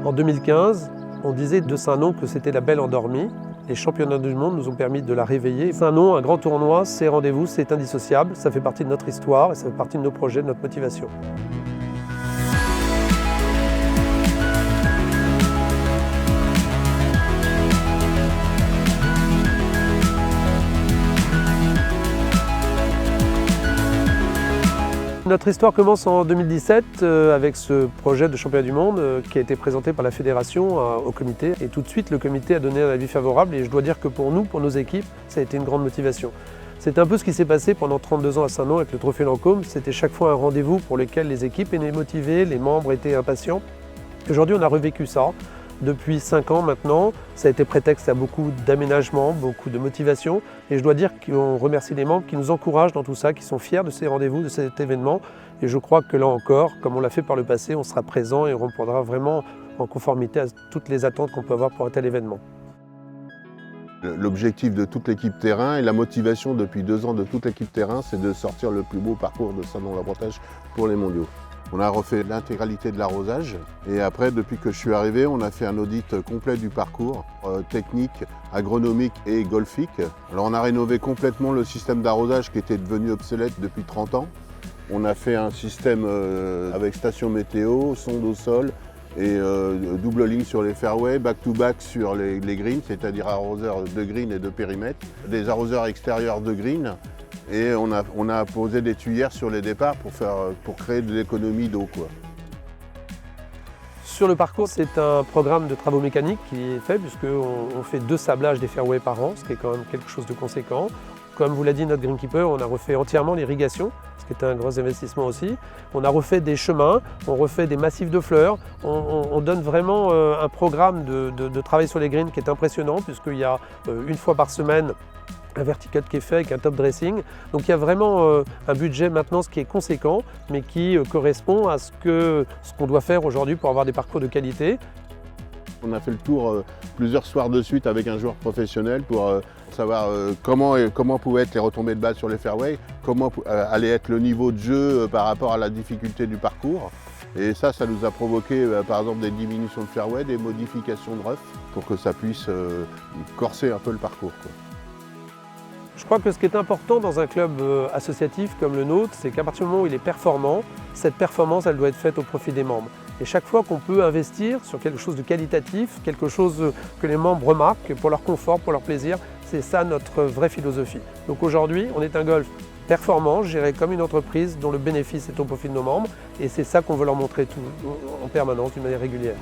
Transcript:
En 2015, on disait de Saint-Nom que c'était la belle endormie. Les championnats du monde nous ont permis de la réveiller. Saint-Nom, un grand tournoi, c'est rendez-vous, c'est indissociable. Ça fait partie de notre histoire et ça fait partie de nos projets, de notre motivation. Notre histoire commence en 2017 avec ce projet de championnat du monde qui a été présenté par la fédération au comité. Et tout de suite, le comité a donné un avis favorable et je dois dire que pour nous, pour nos équipes, ça a été une grande motivation. C'est un peu ce qui s'est passé pendant 32 ans à Saint-Nom avec le Trophée Lancôme. C'était chaque fois un rendez-vous pour lequel les équipes étaient motivées, les membres étaient impatients. Aujourd'hui, on a revécu ça. Depuis 5 ans maintenant, ça a été prétexte à beaucoup d'aménagements, beaucoup de motivation. Et je dois dire qu'on remercie les membres qui nous encouragent dans tout ça, qui sont fiers de ces rendez-vous, de cet événement. Et je crois que là encore, comme on l'a fait par le passé, on sera présent et on répondra vraiment en conformité à toutes les attentes qu'on peut avoir pour un tel événement. L'objectif de toute l'équipe terrain et la motivation depuis 2 ans de toute l'équipe terrain, c'est de sortir le plus beau parcours de Saint-Nom-la-Bretèche pour les mondiaux. On a refait l'intégralité de l'arrosage et après, depuis que je suis arrivé, on a fait un audit complet du parcours, technique, agronomique et golfique. Alors on a rénové complètement le système d'arrosage qui était devenu obsolète depuis 30 ans. On a fait un système avec station météo, sonde au sol et double ligne sur les fairways, back-to-back sur les greens, c'est-à-dire arroseurs de green et de périmètre, des arroseurs extérieurs de green. Et on a posé des tuyères sur les départs pour créer de l'économie d'eau. Sur le parcours, c'est un programme de travaux mécaniques qui est fait puisqu'on fait 2 sablages des fairways par an, ce qui est quand même quelque chose de conséquent. Comme vous l'a dit notre greenkeeper, on a refait entièrement l'irrigation, ce qui était un gros investissement aussi. On a refait des chemins, on refait des massifs de fleurs. On donne vraiment un programme de travail sur les greens qui est impressionnant puisqu'il y a 1 fois par semaine un verticut qui est fait avec un top dressing. Donc il y a vraiment un budget maintenance qui est conséquent, mais qui correspond à ce qu'on doit faire aujourd'hui pour avoir des parcours de qualité. On a fait le tour plusieurs soirs de suite avec un joueur professionnel pour savoir comment pouvaient être les retombées de balle sur les fairways, comment allait être le niveau de jeu par rapport à la difficulté du parcours. Et ça nous a provoqué par exemple des diminutions de fairway, des modifications de rough pour que ça puisse corser un peu le parcours. Je crois que ce qui est important dans un club associatif comme le nôtre, c'est qu'à partir du moment où il est performant, cette performance, elle doit être faite au profit des membres. Et chaque fois qu'on peut investir sur quelque chose de qualitatif, quelque chose que les membres remarquent pour leur confort, pour leur plaisir, c'est ça notre vraie philosophie. Donc aujourd'hui, on est un golf performant, géré comme une entreprise dont le bénéfice est au profit de nos membres. Et c'est ça qu'on veut leur montrer en permanence, d'une manière régulière.